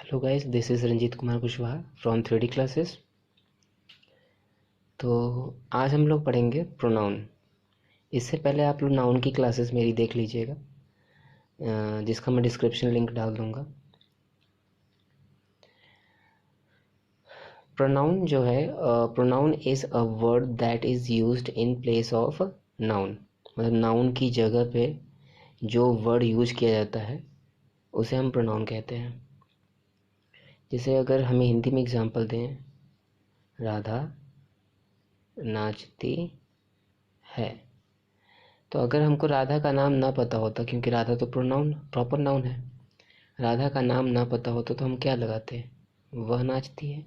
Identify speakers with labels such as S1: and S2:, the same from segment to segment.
S1: Hello guys, this is Ranjeet Kumar Kushwaha from 3D classes. तो आज हम लोग पढ़ेंगे प्रोनाउन। इससे पहले आप लोग नाउन की क्लासेस मेरी देख लीजिएगा, जिसका मैं डिस्क्रिप्शन लिंक डाल दूंगा। प्रोनाउन जो है, pronoun is a word that is used in place of noun. मतलब नाउन की जगह पे जो वर्ड यूज किया जाता है उसे हम प्रोनाउन कहते हैं। जैसे अगर हमें हिंदी में एग्जांपल दें, राधा नाचती है, तो अगर हमको राधा का नाम ना पता होता, क्योंकि राधा तो प्रोनाउन प्रॉपर नाउन है, राधा का नाम ना पता होता तो हम क्या लगाते हैं? वह नाचती है।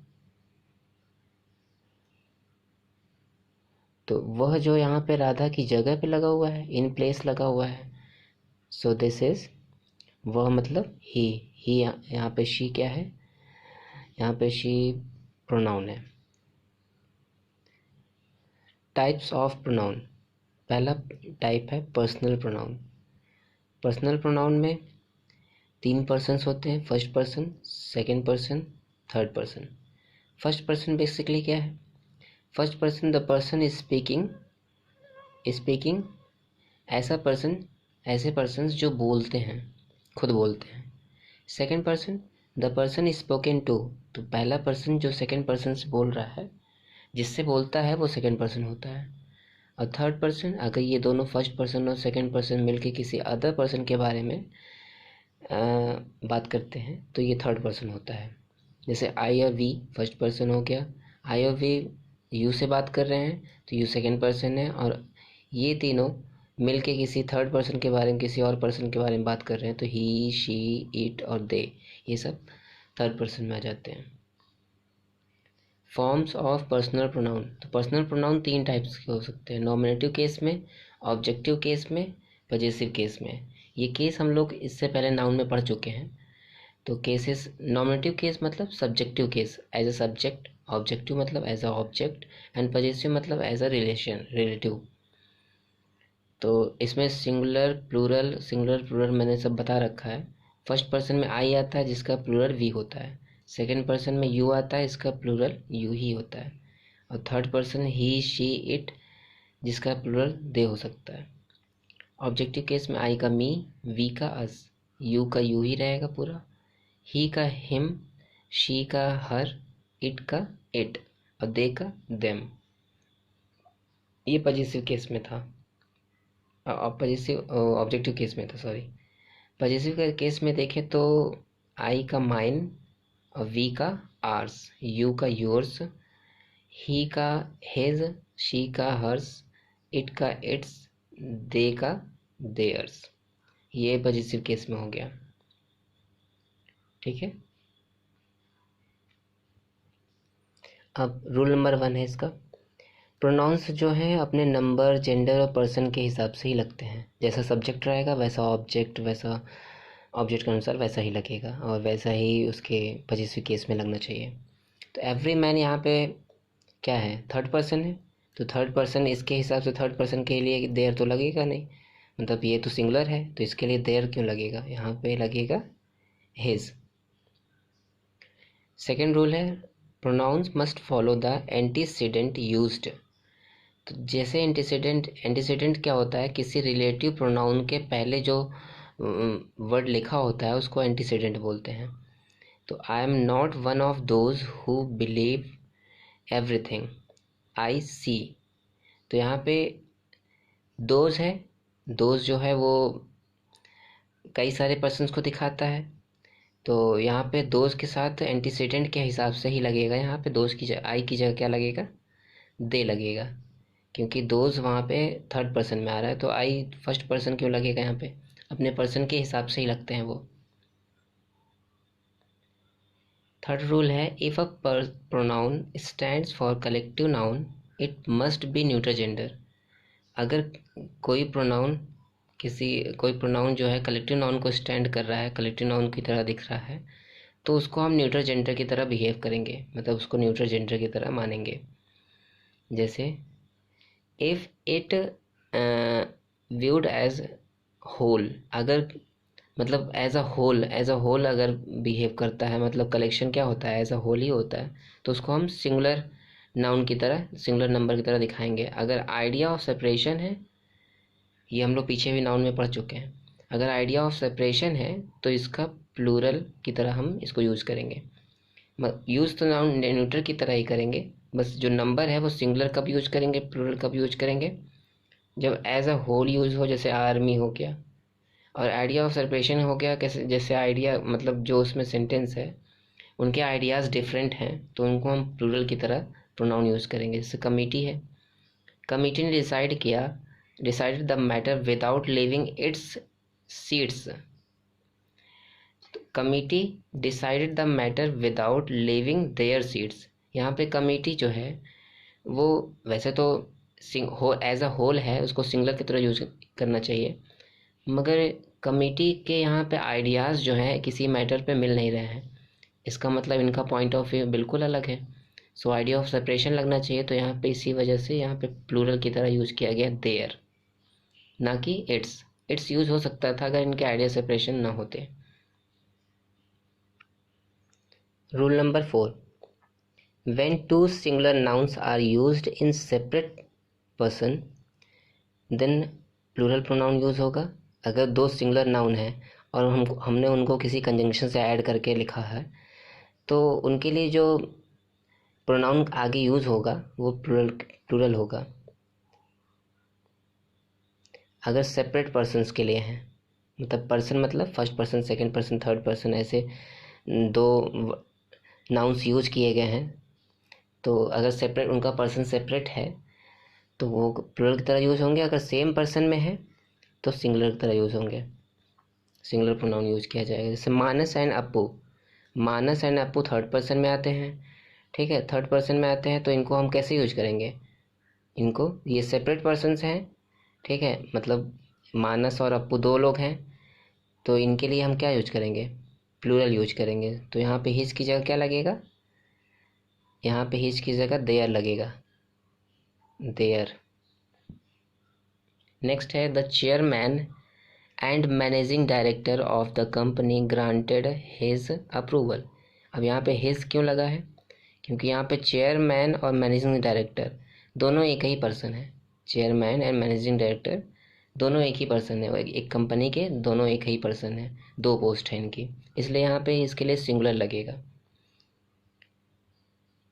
S1: तो वह जो यहाँ पे राधा की जगह पे लगा हुआ है, इन प्लेस लगा हुआ है, सो दिस इज वह, मतलब ही यहाँ पे शी क्या है? यहाँ पे शी प्रोनाउन है। Types of pronoun. पहला टाइप है पर्सनल प्रोनाउन। पर्सनल प्रोनाउन में 3 पर्सन्स होते हैं, first person, second person, third person. First person basically क्या है? First person, the person is speaking ऐसे पर्सन्स जो बोलते हैं, खुद बोलते हैं। Second person, the person is spoken to. तो पहला पर्सन जो सेकंड पर्सन से बोल रहा है, जिससे बोलता है, वो सेकंड पर्सन होता है। और थर्ड पर्सन, अगर ये दोनों फर्स्ट पर्सन और सेकंड पर्सन मिलके किसी अदर पर्सन के बारे में बात करते हैं तो ये थर्ड पर्सन होता है। जैसे आई और वी फर्स्ट पर्सन हो गया, आई और वी यू से बात कर रहे हैं तो यू सेकंड पर्सन है, और ये तीनों मिलके किसी थर्ड पर्सन के बारे में, किसी और पर्सन के बारे में बात कर रहे हैं तो ही, शी, इट और दे, ये सब थर्ड पर्सन में आ जाते हैं। Forms of personal pronoun. तो पर्सनल प्रोनाउन 3 टाइप्स के हो सकते हैं, नॉमिनेटिव केस में, ऑब्जेक्टिव केस में, पजेसिव केस में। ये केस हम लोग इससे पहले नाउन में पढ़ चुके हैं। तो केसेस, नॉमिनेटिव केस मतलब subjective case, as a subject, objective मतलब as a object, and possessive मतलब एज अ रिलेटिव। तो इसमें सिंगुलर प्लूरल मैंने सब बता रखा है। फर्स्ट पर्सन में आई आता है जिसका प्लूरल वी होता है, सेकंड पर्सन में यू आता है, इसका प्लूरल यू ही होता है, और third person he, she, it, जिसका प्लूरल दे हो सकता है। ऑब्जेक्टिव केस में आई का मी, वी का अस, यू का यू ही रहेगा पूरा, ही का हिम, शी का हर, इट का इट, और दे का देम। ये पजेसिव केस में था, पजेसिव ऑब्जेक्टिव केस में था, सॉरी। पजेसिव का केस में देखें तो आई का माइन, और वी का आर्स, यू का योर्स, ही का हेज, शी का हर्स, इट का इट्स, दे का देयर्स। ये पजेसिव केस में हो गया, ठीक है। अब रूल नंबर 1 है इसका, प्रोनाउंस जो हैं अपने नंबर, जेंडर और पर्सन के हिसाब से ही लगते हैं। जैसा सब्जेक्ट रहेगा वैसा ऑब्जेक्ट के अनुसार वैसा ही लगेगा, और वैसा ही उसके पजेसिव केस में लगना चाहिए। तो एवरी मैन यहाँ पे क्या है? थर्ड पर्सन है, तो थर्ड पर्सन इसके हिसाब से थर्ड पर्सन के लिए देयर तो लगेगा नहीं, मतलब ये तो सिंगुलर है तो इसके लिए देयर क्यों लगेगा? यहाँ पे लगेगा हिज। सेकेंड रूल है, pronouns must follow the antecedent used. तो जैसे एंटीसीडेंट क्या होता है? किसी रिलेटिव प्रोनाउन के पहले जो वर्ड लिखा होता है उसको एंटीसीडेंट बोलते हैं। तो I am not one of those who believe everything I see. तो यहाँ पे दोज है, दोज जो है वो कई सारे पर्सन्स को दिखाता है, तो यहाँ पे दोज के साथ एंटीसीडेंट के हिसाब से ही लगेगा। यहाँ पे दोज की जगह, आई की जगह क्या लगेगा? दे लगेगा, क्योंकि दोज वहाँ पे थर्ड पर्सन में आ रहा है, तो आई फर्स्ट पर्सन क्यों लगेगा? यहाँ पे अपने पर्सन के हिसाब से ही लगते हैं वो। थर्ड रूल है, if a pronoun stands for collective noun it must be neutral gender. अगर कोई प्रोनाउन कोई प्रोनाउन जो है कलेक्टिव नाउन को स्टैंड कर रहा है, कलेक्टिव नाउन की तरह दिख रहा है, तो उसको हम न्यूट्रल जेंडर की तरह बिहेव करेंगे, मतलब उसको न्यूट्रल जेंडर की तरह मानेंगे। जैसे if it viewed as whole, अगर मतलब एज अ होल अगर बिहेव करता है, मतलब कलेक्शन क्या होता है, एज अ होल ही होता है, तो उसको हम सिंगुलर नाउन की तरह, सिंगुलर नंबर की तरह दिखाएंगे। अगर आइडिया ऑफ सेपरेशन है, ये हम लोग पीछे भी नाउन में पढ़ चुके हैं, अगर आइडिया ऑफ सेपरेशन है तो इसका प्लूरल की तरह हम इसको यूज़ करेंगे। यूज़ तो नाउन न्यूटर की तरह ही करेंगे, बस जो नंबर है वो सिंगुलर कब यूज करेंगे, प्लूरल कब यूज करेंगे, जब एज अ होल यूज हो, जैसे आर्मी हो गया। और आइडिया ऑफ सेपरेशन हो गया कैसे, जैसे आइडिया मतलब जो उसमें सेंटेंस है उनके आइडियाज़ डिफरेंट हैं, तो उनको हम प्लूरल की तरह प्रोनाउन यूज़ करेंगे। जैसे कमिटी है, कमिटी ने decided the matter without leaving it's seats. Committee decided the matter without leaving there seats. यहाँ पे कमिटी जो है वो वैसे तो एज अ होल है, उसको सिंगुलर की तरह यूज करना चाहिए, मगर कमिटी के यहाँ पे आइडियाज़ जो हैं किसी मैटर पे मिल नहीं रहे हैं, इसका मतलब इनका पॉइंट ऑफ व्यू बिल्कुल अलग है। सो आइडिया ऑफ सेपरेशन लगना चाहिए, तो यहाँ पे इसी वजह से यहाँ पे प्लूरल की तरह यूज किया गया देयर, ना कि इट्स। इट्स यूज हो सकता था अगर इनके आइडिया सेपरेशन ना होते। Rule number 4, when two singular nouns are used in separate person then plural pronoun use होगा। अगर दो सिंगुलर नाउन है और हमने उनको किसी कंजंक्शन से ऐड करके लिखा है, तो उनके लिए जो प्रोनाउन आगे यूज होगा वो प्लूरल होगा। अगर सेपरेट पर्सन्स के लिए हैं, मतलब पर्सन मतलब first person, second person, third person, ऐसे दो नाउन्स यूज किए गए हैं, तो अगर सेपरेट उनका पर्सन सेपरेट है तो वो प्लूरल की तरह यूज होंगे। अगर सेम पर्सन में है तो सिंगुलर की तरह यूज होंगे, सिंगुलर प्रोनाउन यूज किया जाएगा। जैसे Manas and Apu, Manas and Apu third person में आते हैं, ठीक है, थर्ड पर्सन में आते हैं, तो इनको हम कैसे यूज करेंगे, इनको, ये सेपरेट पर्सन्स हैं, ठीक है, मतलब मानस और अपू दो लोग हैं, तो इनके लिए हम क्या यूज करेंगे, प्लूरल यूज करेंगे। तो यहाँ पे हिज की जगह क्या लगेगा, यहाँ पे हिज की जगह देयर लगेगा, देयर। नेक्स्ट है the chairman and managing director of the company granted his approval. अब यहाँ पे हिज क्यों लगा है, क्योंकि यहाँ पे चेयरमैन और मैनेजिंग डायरेक्टर दोनों एक ही पर्सन है। चेयरमैन एंड मैनेजिंग डायरेक्टर दोनों एक ही पर्सन है, एक कंपनी के दोनों एक ही पर्सन है, दो पोस्ट है इनकी, इसलिए यहाँ पे इसके लिए सिंगुलर लगेगा।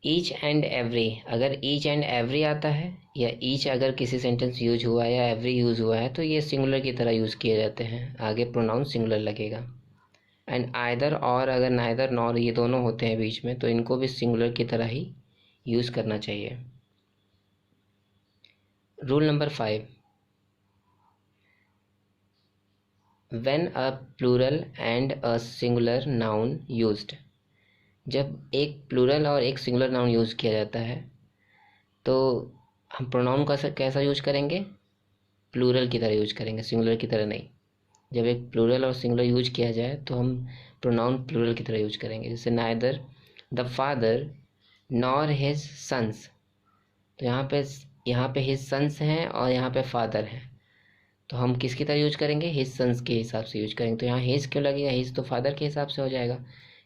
S1: ईच एंड एवरी, अगर ईच एंड एवरी आता है या ईच अगर किसी सेंटेंस यूज हुआ है या एवरी यूज हुआ है तो ये सिंगुलर की तरह यूज़ किए जाते हैं, आगे प्रोनाउन सिंगुलर लगेगा। एंड आइदर और, अगर नाइदर नॉर ये दोनों होते हैं बीच में, तो इनको भी सिंगुलर की तरह ही यूज़ करना चाहिए। Rule number 5, when a plural and a singular noun used. जब एक प्लूरल और एक सिंगुलर नाउन यूज़ किया जाता है तो हम प्रोनाउन का कैसा यूज करेंगे, प्लूरल की तरह यूज करेंगे, सिंगुलर की तरह नहीं। जब एक प्लूरल और सिंगुलर यूज किया जाए तो हम प्रोनाउन प्लूरल की तरह यूज करेंगे। जैसे neither the father nor his sons, तो यहाँ पे हिज सन्स हैं और यहाँ पे फादर हैं, तो हम किसकी तरह यूज करेंगे, हिज सन्स के हिसाब से यूज करेंगे। तो यहाँ हिज क्यों लगेगा, हिज तो फादर के हिसाब से हो जाएगा।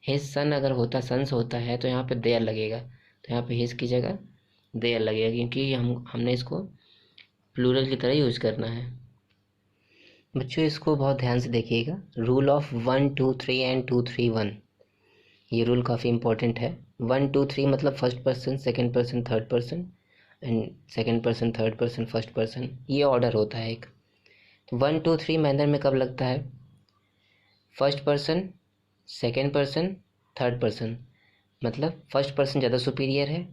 S1: हिज सन अगर होता, सन्स होता है, तो यहाँ पे देयर लगेगा, तो यहाँ पे हिज की जगह देयर लगेगा, क्योंकि हमने इसको प्लूरल की तरह यूज करना है। बच्चों इसको बहुत ध्यान से देखिएगा, रूल ऑफ 1 2 3 एंड 2 3 1, ये रूल काफ़ी इंपॉर्टेंट है। 1 2 3 मतलब first person, second person, third person, and second person, third person, first person, ये ऑर्डर होता है एक। 1 2 3 मैनर में कब लगता है, first person, second person, third person, मतलब फर्स्ट पर्सन ज़्यादा सुपीरियर है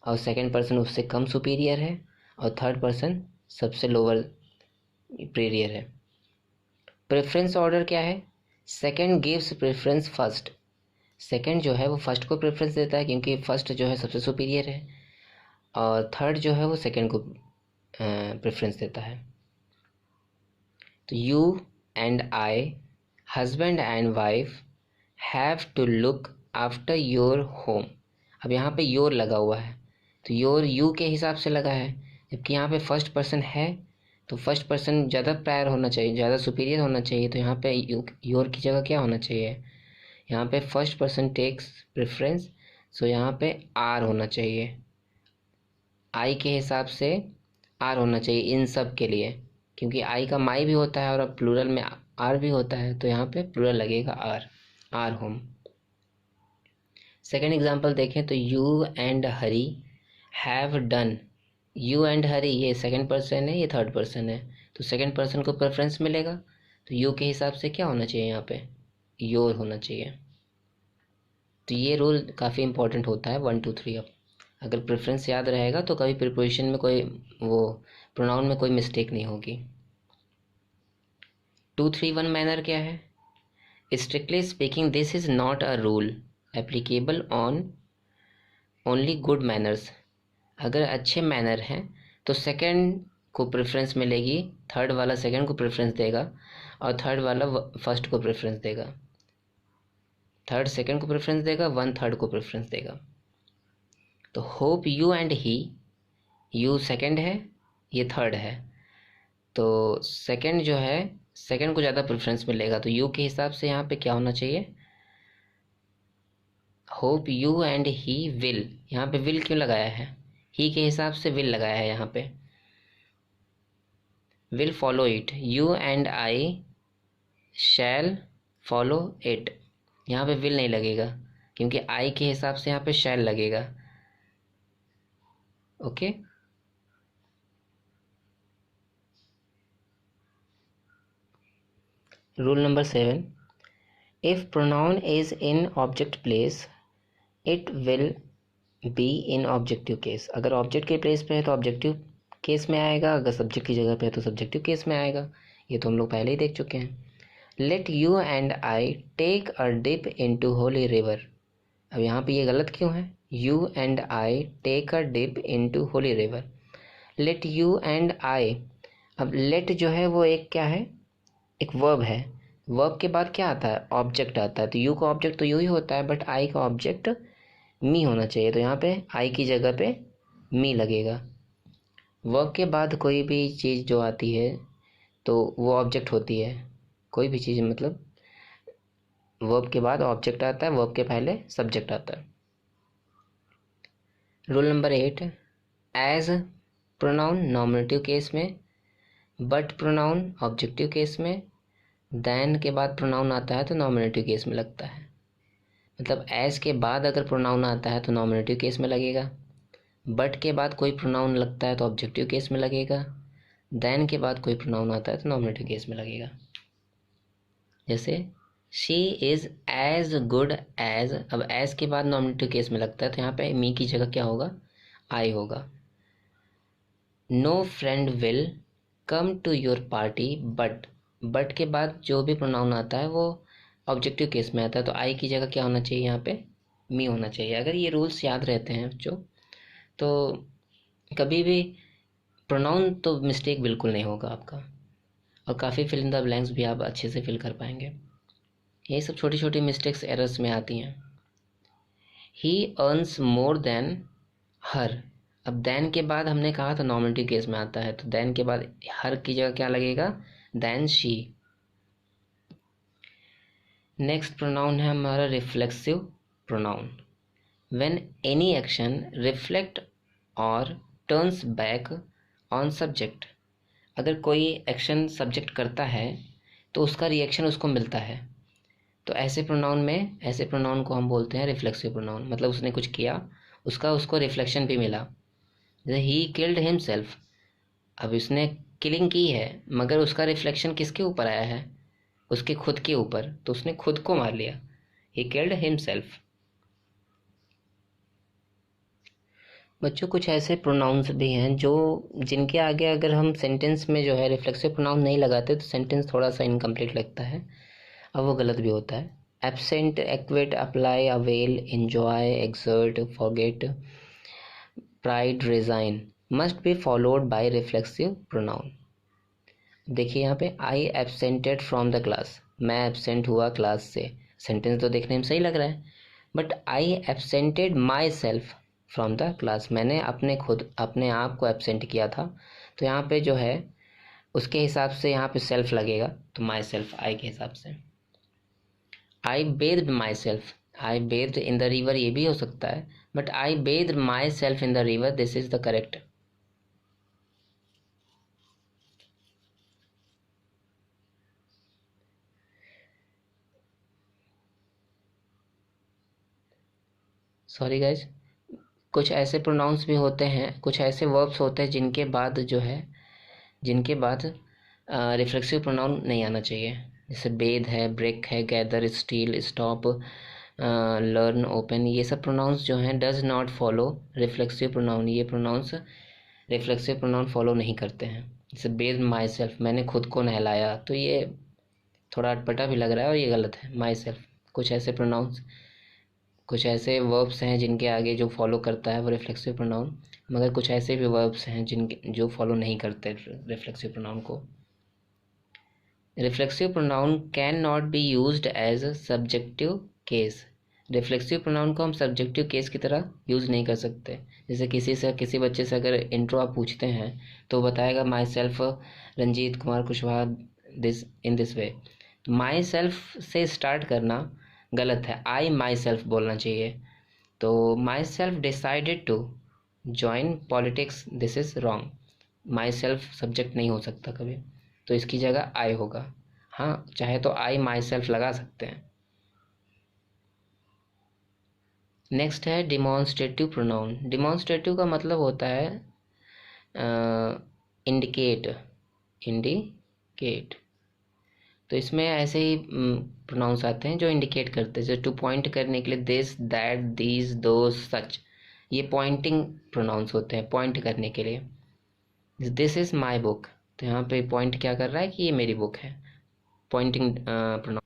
S1: और सेकंड पर्सन उससे कम सुपीरियर है और थर्ड पर्सन सबसे लोअर सुपीरियर है। प्रेफरेंस ऑर्डर क्या है, second gives preference first, second जो है वो फर्स्ट को प्रेफरेंस देता है क्योंकि फर्स्ट जो है सबसे सुपीरियर है, और थर्ड जो है वो सेकंड को प्रेफरेंस देता है। तो you and I, husband and wife, have to look after your home. अब यहाँ पे योर लगा हुआ है, तो योर यू के हिसाब से लगा है, जबकि यहाँ पे फर्स्ट पर्सन है तो फर्स्ट पर्सन ज़्यादा प्रायर होना चाहिए, ज़्यादा सुपीरियर होना चाहिए, तो यहाँ पे योर की जगह क्या होना चाहिए, यहाँ पे फर्स्ट पर्सन टेक्स प्रेफरेंस, सो यहाँ पे आर होना चाहिए, आई के हिसाब से आर होना चाहिए इन सब के लिए, क्योंकि आई का माई भी होता है और अब प्लूरल में आर भी होता है, तो यहाँ पे प्लूरल लगेगा are, are home. Second example देखें तो you and Hari have done, you and Hari ये सेकेंड पर्सन है, ये थर्ड पर्सन है, तो सेकेंड पर्सन को प्रेफरेंस मिलेगा, तो यू के हिसाब से क्या होना चाहिए, यहाँ पे योर होना चाहिए। तो ये रूल काफ़ी इंपॉर्टेंट होता है 1 2 3 अब अगर प्रेफरेंस याद रहेगा तो कभी प्रिपोजिशन में कोई वो प्रोनाउन में कोई मिस्टेक नहीं होगी। 2 3 1 मैनर क्या है, strictly speaking this is not a rule applicable on only good manners. अगर अच्छे मैनर हैं तो सेकंड को प्रेफरेंस मिलेगी, थर्ड वाला सेकंड को प्रेफरेंस देगा और थर्ड वाला फर्स्ट को प्रेफरेंस देगा, थर्ड सेकंड को प्रेफरेंस देगा, वन थर्ड को प्रेफरेंस देगा। तो hope you and he, you second है, ये थर्ड है, तो सेकंड जो है सेकंड को ज़्यादा प्रेफरेंस मिलेगा, तो यू के हिसाब से यहाँ पे क्या होना चाहिए, hope you and he will, यहाँ पे विल क्यों लगाया है, ही के हिसाब से विल लगाया है, यहाँ पे will follow it, you and I shall follow it, यहाँ पे विल नहीं लगेगा क्योंकि आई के हिसाब से यहाँ पे शैल लगेगा। Okay rule number 7, if pronoun is in object place it will be in objective case. अगर ऑब्जेक्ट के प्लेस पे है तो ऑब्जेक्टिव केस में आएगा, अगर सब्जेक्ट की जगह पे है तो सब्जेक्टिव केस में आएगा, ये तो हम लोग पहले ही देख चुके हैं। Let you and I take a dip into holy river, अब यहाँ पे ये गलत क्यों है, you and I take a dip into holy river, let you and I, अब लेट जो है वो एक क्या है, एक वर्ब है, वर्ब के बाद क्या आता है, ऑब्जेक्ट आता है, तो यू का ऑब्जेक्ट तो यू ही होता है, बट आई का ऑब्जेक्ट मी होना चाहिए, तो यहाँ पे आई की जगह पे मी लगेगा। वर्ब के बाद कोई भी चीज़ जो आती है तो वो ऑब्जेक्ट होती है, कोई भी चीज़ मतलब वर्ब के बाद ऑब्जेक्ट आता है, वर्ब के पहले सब्जेक्ट आता है। Rule number 8, as pronoun nominative case में, बट प्रोनाउन ऑब्जेक्टिव केस में, देन के बाद प्रोनाउन आता है तो नॉमिनेटिव केस में लगता है, मतलब एज के बाद अगर प्रोनाउन आता है तो नॉमिनेटिव केस में लगेगा, बट के बाद कोई प्रोनाउन लगता है तो ऑब्जेक्टिव केस में लगेगा, देन के बाद कोई प्रोनाउन आता है तो नॉमिनेटिव केस में लगेगा। जैसे she is as good as, अब एज के बाद नॉमिनेटिव केस में लगता है तो यहाँ पे मी की जगह क्या होगा, आई होगा। No friend will come to your party but के बाद जो भी प्रोनाउन आता है वो ऑब्जेक्टिव केस में आता है, तो आई की जगह क्या होना चाहिए, यहाँ पे मी होना चाहिए। अगर ये रूल्स याद रहते हैं बच्चों तो कभी भी प्रोनाउन तो मिस्टेक बिल्कुल नहीं होगा आपका, और काफ़ी फिल इन द ब्लैंक्स भी आप अच्छे से फिल कर पाएंगे। यही सब छोटी छोटी मिस्टेक्स एरर्स में आती हैं। ही अर्न्स मोर देन हर, अब देन के बाद हमने कहा था नॉमिनेटिव केस में आता है, तो देन के बाद हर की जगह क्या लगेगा, देन शी। नेक्स्ट प्रोनाउन है हमारा reflexive pronoun. When any action reflect और टर्न्स बैक ऑन सब्जेक्ट, अगर कोई एक्शन सब्जेक्ट करता है तो उसका रिएक्शन उसको मिलता है, तो ऐसे प्रोनाउन को हम बोलते हैं रिफ्लेक्सिव प्रोनाउन, मतलब उसने कुछ किया उसका उसको रिफ्लेक्शन भी मिला। जैसे ही किल्ड हिमसेल्फ, अब उसने किलिंग की है मगर उसका रिफ्लेक्शन किसके ऊपर आया है, उसके खुद के ऊपर, तो उसने खुद को मार लिया, ही किल्ड हिमसेल्फ। बच्चों कुछ ऐसे प्रोनाउंस भी हैं जो जिनके आगे अगर हम सेंटेंस में जो है रिफ्लेक्सिव प्रोनाउन नहीं लगाते तो सेंटेंस थोड़ा सा इनकम्प्लीट लगता है और वो गलत भी होता है। Absent, acquit, apply, avail, enjoy, exert, forget, pride, resign must be followed by reflexive pronoun. देखिए यहाँ पे I absented from the class, मैं एब्सेंट हुआ क्लास से, सेंटेंस तो देखने में सही लग रहा है, but I absented myself from the class, मैंने अपने आप को एब्सेंट किया था, तो यहाँ पे जो है उसके हिसाब से यहाँ पे सेल्फ लगेगा, तो माई सेल्फ आई के हिसाब से। आई based my self, I based in the river ये भी हो सकता है, but I based my self in the river, this is the correct. Sorry guys, कुछ ऐसे प्रोनाउंस भी होते हैं, कुछ ऐसे वर्ब्स होते हैं जिनके बाद जो है, जिनके बाद रिफ्लेक्सिव प्रोनाउन नहीं आना चाहिए। जैसे बेद है, ब्रेक है, gather, steel, stop, learn, open, ये सब प्रोनाउंस जो हैं does not follow reflexive pronoun. ये प्रोनाउंस रिफ्लेक्सिव प्रोनाउन फॉलो नहीं करते हैं। जैसे बेद माई सेल्फ, मैंने खुद को नहलाया, तो ये थोड़ा अटपटा भी लग रहा है और ये गलत है। माई सेल्फ, कुछ ऐसे प्रोनाउंस, कुछ ऐसे वर्ब्स हैं जिनके आगे जो फॉलो करता है वो रिफ्लेक्सिव प्रोनाउन, मगर कुछ ऐसे भी वर्ब्स हैं जिनके जो फॉलो नहीं करते रिफ्लेक्सिव प्रोनाउन को। Reflexive pronoun can not be used as subjective case. Reflexive pronoun को हम सब्जेक्टिव केस की तरह यूज़ नहीं कर सकते। जैसे किसी बच्चे से अगर इंट्रो आप पूछते हैं तो बताएगा myself Ranjeet Kumar Kushwaha this in this way. तो माई सेल्फ से स्टार्ट करना गलत है, आई माई सेल्फ बोलना चाहिए। तो myself decided to join politics, this is wrong. Myself subject नहीं हो सकता कभी, तो इसकी जगह आई होगा। हाँ, चाहे तो आई माई सेल्फ लगा सकते हैं। नेक्स्ट है डिमॉन्स्ट्रेटिव प्रोनाउन। डिमॉन्स्ट्रेटिव का मतलब होता है इंडिकेट, इंडिकेट। तो इसमें ऐसे ही प्रोनाउंस आते हैं जो इंडिकेट करते हैं, जैसे टू पॉइंट करने के लिए दिस, दैट, दीज, दोज, सच, ये पॉइंटिंग प्रोनाउंस होते हैं, पॉइंट करने के लिए। दिस इज़ माई बुक, तो यहाँ पे पॉइंट क्या कर रहा है कि ये मेरी बुक है, पॉइंटिंग प्रोनाउन।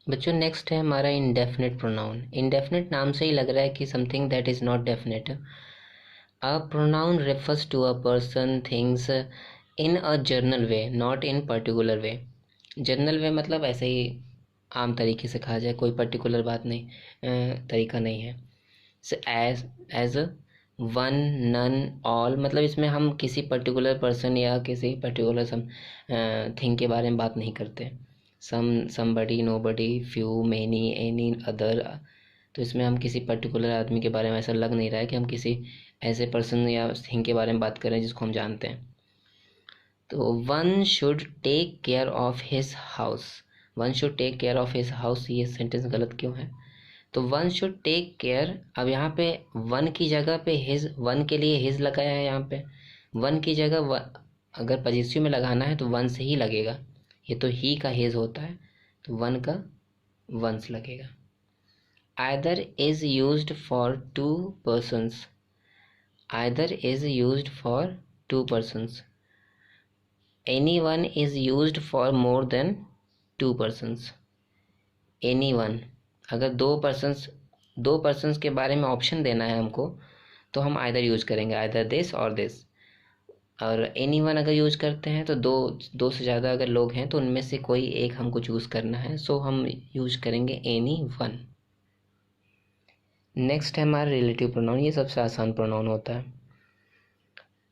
S1: बच्चों नेक्स्ट है हमारा इंडेफिनिट प्रोनाउन। इंडेफिनिट नाम से ही लग रहा है कि something that is not definite. A pronoun refers to a person, things in a general way, not in particular way. General way मतलब ऐसे ही आम तरीके से कहा जाए, कोई पर्टिकुलर बात नहीं, तरीका नहीं है। As, as one, none, all, मतलब इसमें हम किसी पर्टिकुलर पर्सन या किसी पर्टिकुलर थिंग के बारे में बात नहीं करते। Somebody, nobody, few, many, any, other. तो इसमें हम किसी पर्टिकुलर आदमी के बारे में ऐसा लग नहीं रहा है कि हम किसी ऐसे पर्सन या थिंग के बारे में बात कर रहे हैं जिसको हम जानते हैं। तो one should take care of his house, one should take care of his house, ये सेंटेंस गलत क्यों है? तो वन शुड टेक केयर, अब यहाँ पे वन की जगह पे हिज, वन के लिए हिज लगाया है यहाँ पे। वन की जगह अगर पजेसिव में लगाना है तो वन से ही लगेगा, ये तो ही का हिज होता है, तो वन का वंस लगेगा। Either is used for to persons, either is used for to persons, any one is used for more than to persons. Any one, अगर दो पर्सन्स के बारे में ऑप्शन देना है हमको तो हम आइदर यूज करेंगे, आइदर दिस और दिस। और एनी वन अगर यूज करते हैं तो दो से ज़्यादा अगर लोग हैं तो उनमें से कोई एक हमको चूज़ करना है, सो हम यूज करेंगे एनी वन। नेक्स्ट है हमारा रिलेटिव प्रोनाउन, ये सबसे आसान प्रोनाउन होता है।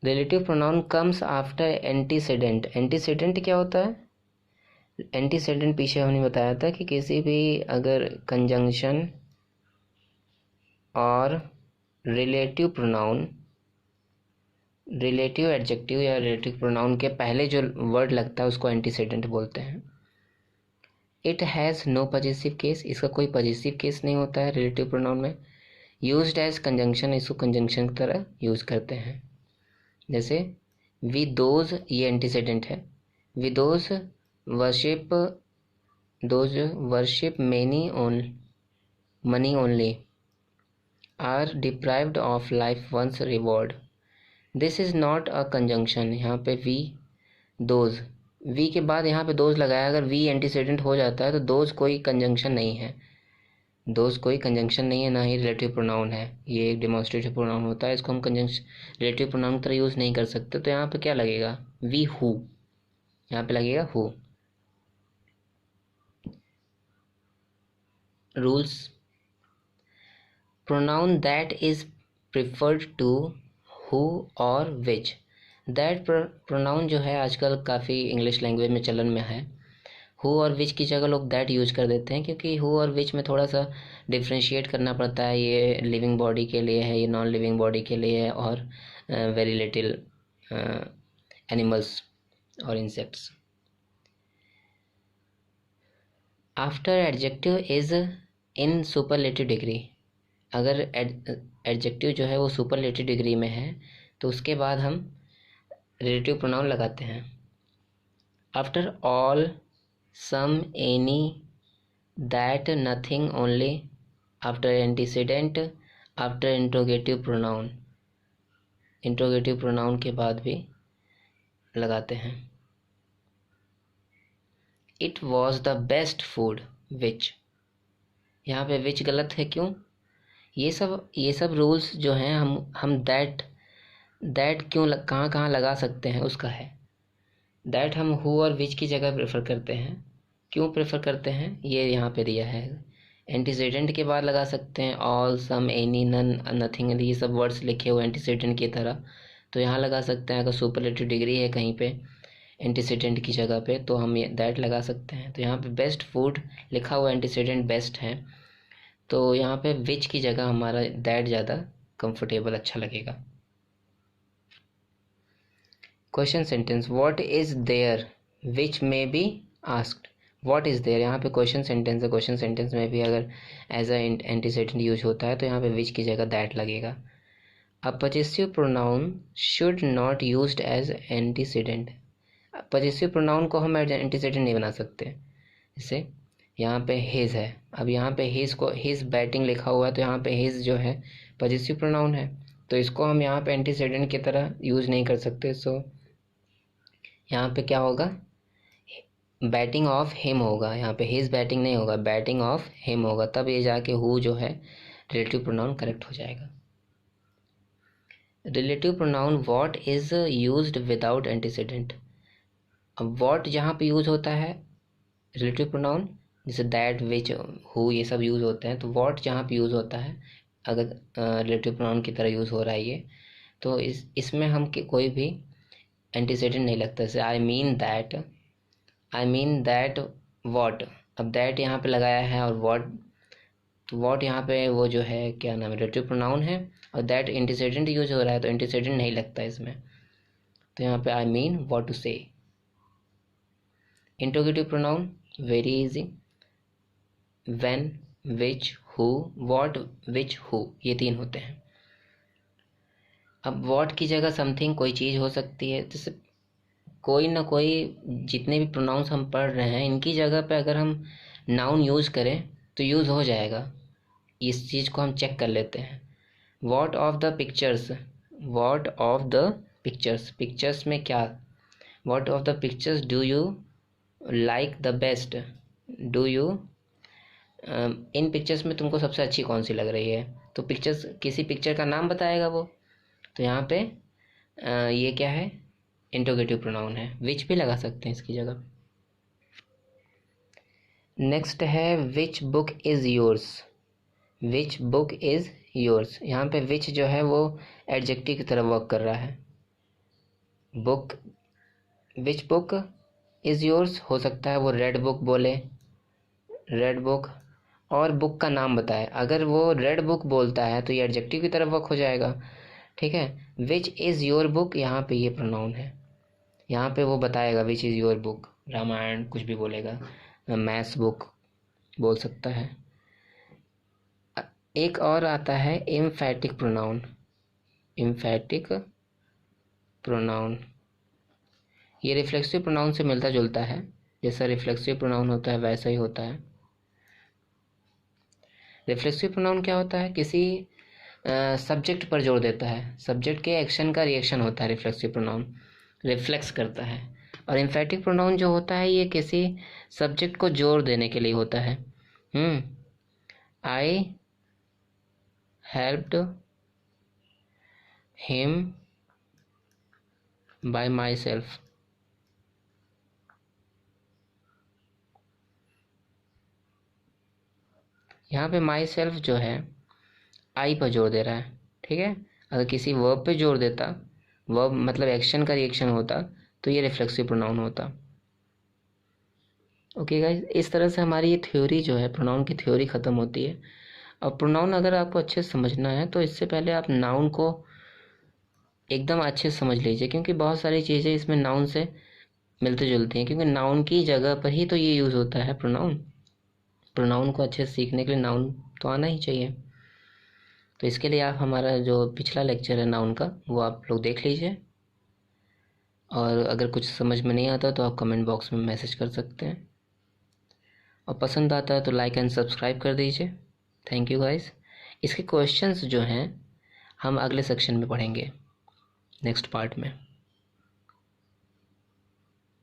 S1: Relative pronoun comes after antecedent. Antecedent क्या होता है? एंटीसीडेंट पीछे हमने बताया था कि किसी भी अगर कंजंक्शन और रिलेटिव प्रोनाउन, रिलेटिव एडजेक्टिव या रिलेटिव प्रोनाउन के पहले जो वर्ड लगता है उसको एंटीसीडेंट बोलते हैं। It has no possessive case, इसका कोई पजेसिव केस नहीं होता है रिलेटिव प्रोनाउन में। यूज्ड एज कंजंक्शन, इसको कंजंक्शन की तरह यूज़ करते हैं। जैसे वी दोज, ये एंटीसीडेंट है। We those worship, those worship many own money only, are deprived of life once reward. This is not a conjunction. यहाँ पे वी दोज, वी के बाद यहाँ पे दोज लगाया, अगर वी एंटीसीडेंट हो जाता है तो दोज कोई कंजंक्शन नहीं है, दोज कोई कंजंक्शन नहीं है, ना ही रिलेटिव प्रोनाउन है। ये एक डिमॉन्स्ट्रेटिव प्रोनाउन होता है, इसको हम कंजंक्शन रिलेटिव प्रोनाउन की तरह यूज़ नहीं कर सकते। तो यहाँ पे क्या लगेगा? वी हु, यहाँ पे लगेगा who. Rules, pronoun that is preferred to who और विच, दैट प्रोनाउन जो है आजकल काफ़ी इंग्लिश लैंग्वेज में चलन में है। हु और विच की जगह लोग दैट यूज कर देते हैं, क्योंकि हु और विच में थोड़ा सा डिफ्रेंशिएट करना पड़ता है। ये लिविंग बॉडी के लिए है, ये नॉन लिविंग बॉडी के लिए है, और वेरी लिटिल एनिमल्स और insects. After adjective is in superlative degree, अगर एडजेक्टिव जो है वो सुपरलेटिव डिग्री में है तो उसके बाद हम रिलेटिव प्रोनाउन लगाते हैं। After all, some, any, that, nothing, only, after antecedent, after interrogative pronoun, interrogative pronoun के बाद भी लगाते हैं। It was the best food which, यहाँ पे विच गलत है, क्यों? ये सब रूल्स जो हैं हम दैट क्यों कहाँ कहाँ लगा सकते हैं उसका है। दैट हम हु और विच की जगह प्रेफर करते हैं। क्यों प्रेफर करते हैं ये यहाँ पे दिया है। एंटीसीडेंट के बाद लगा सकते हैं all, some, any, none, nothing, ये सब वर्ड्स लिखे हुए एंटीसीडेंट की तरह, तो यहाँ लगा सकते हैं। अगर सुपरलेटिव डिग्री है कहीं पे एंटीसीडेंट की जगह पे तो हम ये दैट लगा सकते हैं। तो यहाँ पे बेस्ट फूड लिखा हुआ एंटीसीडेंट बेस्ट है, तो यहाँ पे विच की जगह हमारा दैट ज़्यादा कंफर्टेबल अच्छा लगेगा। Question sentence, what is there which may be asked. What is there यहाँ पे क्वेश्चन सेंटेंस है। क्वेश्चन सेंटेंस में भी अगर एज अ एंटीसीडेंट यूज होता है तो यहाँ पे विच की जगह दैट लगेगा। A possessive pronoun should not used as antecedent, possessive pronoun को हम एंटीसीडेंट नहीं बना सकते। जैसे यहाँ पे हिज है, अब यहाँ पे हिज को हिज बैटिंग लिखा हुआ है तो यहाँ पे हिज जो है पजेसिव प्रोनाउन है, तो इसको हम यहाँ पे एंटीसीडेंट की तरह यूज नहीं कर सकते। सो यहाँ पे क्या होगा, बैटिंग ऑफ हिम होगा, यहाँ पे हिज बैटिंग नहीं होगा, बैटिंग ऑफ हिम होगा, तब ये जाके हु जो है रिलेटिव प्रोनाउन करेक्ट हो जाएगा। Relative pronoun what is used without antecedent. अब व्हाट जहाँ पे यूज होता है रिलेटिव प्रोनाउन, जैसे दैट, विच, हु, ये सब यूज होते हैं, तो व्हाट जहाँ पे यूज होता है अगर रिलेटिव प्रोनाउन की तरह यूज हो रहा है ये, तो इसमें हम कोई भी एंटीसीडेंट नहीं लगता। जैसे आई मीन दैट व्हाट, अब दैट यहाँ पे लगाया है और व्हाट, तो व्हाट यहाँ पे वो जो है क्या नाम है रिलेटिव प्रोनाउन है, और दैट एंटीसीडेंट यूज हो रहा है तो एंटीसीडेंट नहीं लगता इसमें, तो यहाँ पे आई मीन व्हाट टू से। Interrogative pronoun very easy, when, which, who, what, which, who, ये तीन होते हैं। अब व्हाट की जगह समथिंग कोई चीज़ हो सकती है, जैसे कोई ना कोई, जितने भी प्रोनाउंस हम पढ़ रहे हैं इनकी जगह पे अगर हम नाउन यूज़ करें तो यूज़ हो जाएगा। इस चीज़ को हम चेक कर लेते हैं। What of the pictures, what of the pictures, pictures में क्या, what of the pictures do you like the best, do you, in pictures में तुमको सबसे अच्छी कौन सी लग रही है, तो पिक्चर्स किसी पिक्चर का नाम बताएगा वो, तो यहाँ पे ये क्या है इंट्रोगेटिव प्रोनाउन है। विच भी लगा सकते हैं इसकी जगह। नेक्स्ट है which book is yours, which book is yours, यहाँ पे विच जो है वो एडजेक्टिव की तरह वर्क कर रहा है। Book, which book is yours हो सकता है वो रेड बुक बोले, रेड बुक, और बुक का नाम बताए। अगर वो रेड बुक बोलता है तो ये एडजेक्टिव की तरफ वर्क हो जाएगा, ठीक है। विच इज़ योर बुक, यहाँ पे ये प्रोनाउन है, यहाँ पे वो बताएगा which is your book, Ramayana कुछ भी बोलेगा, मैथ्स बुक बोल सकता है। एक और आता है एम्फैटिक प्रोनाउन, एम्फैटिक प्रोनाउन, ये रिफ्लेक्सिव प्रोनाउन से मिलता जुलता है, जैसा रिफ्लेक्सिव प्रोनाउन होता है वैसा ही होता है। रिफ्लेक्सिव प्रोनाउन क्या होता है, किसी सब्जेक्ट पर जोर देता है, सब्जेक्ट के एक्शन का रिएक्शन होता है रिफ्लेक्सिव प्रोनाउन, रिफ्लेक्स करता है। और एम्फैटिक प्रोनाउन जो होता है ये किसी सब्जेक्ट को जोर देने के लिए होता है। आई helped him by my self, यहाँ पे माई सेल्फ जो है आई पर जोर दे रहा है, ठीक है। अगर किसी वर्ब पे जोर देता, वर्ब मतलब एक्शन का रिएक्शन होता तो ये रिफ्लेक्सिव प्रोनाउन होता। ओके गाइस, इस तरह से हमारी ये थ्योरी जो है, प्रोनाउन की थ्योरी ख़त्म होती है। अब प्रोनाउन अगर आपको अच्छे से समझना है तो इससे पहले आप नाउन को एकदम अच्छे से समझ लीजिए, क्योंकि बहुत सारी चीज़ें इसमें नाउन से मिलती जुलती हैं, क्योंकि नाउन की जगह पर ही तो ये यूज़ होता है प्रोनाउन। प्रोनाउन को अच्छे से सीखने के लिए नाउन तो आना ही चाहिए। तो इसके लिए आप हमारा जो पिछला लेक्चर है नाउन का वो आप लोग देख लीजिए, और अगर कुछ समझ में नहीं आता तो आप कमेंट बॉक्स में मैसेज कर सकते हैं, और पसंद आता है तो लाइक एंड सब्सक्राइब कर दीजिए। Thank you guys. इसके क्वेश्चंस जो हैं हम अगले सेक्शन में पढ़ेंगे, नेक्स्ट पार्ट में।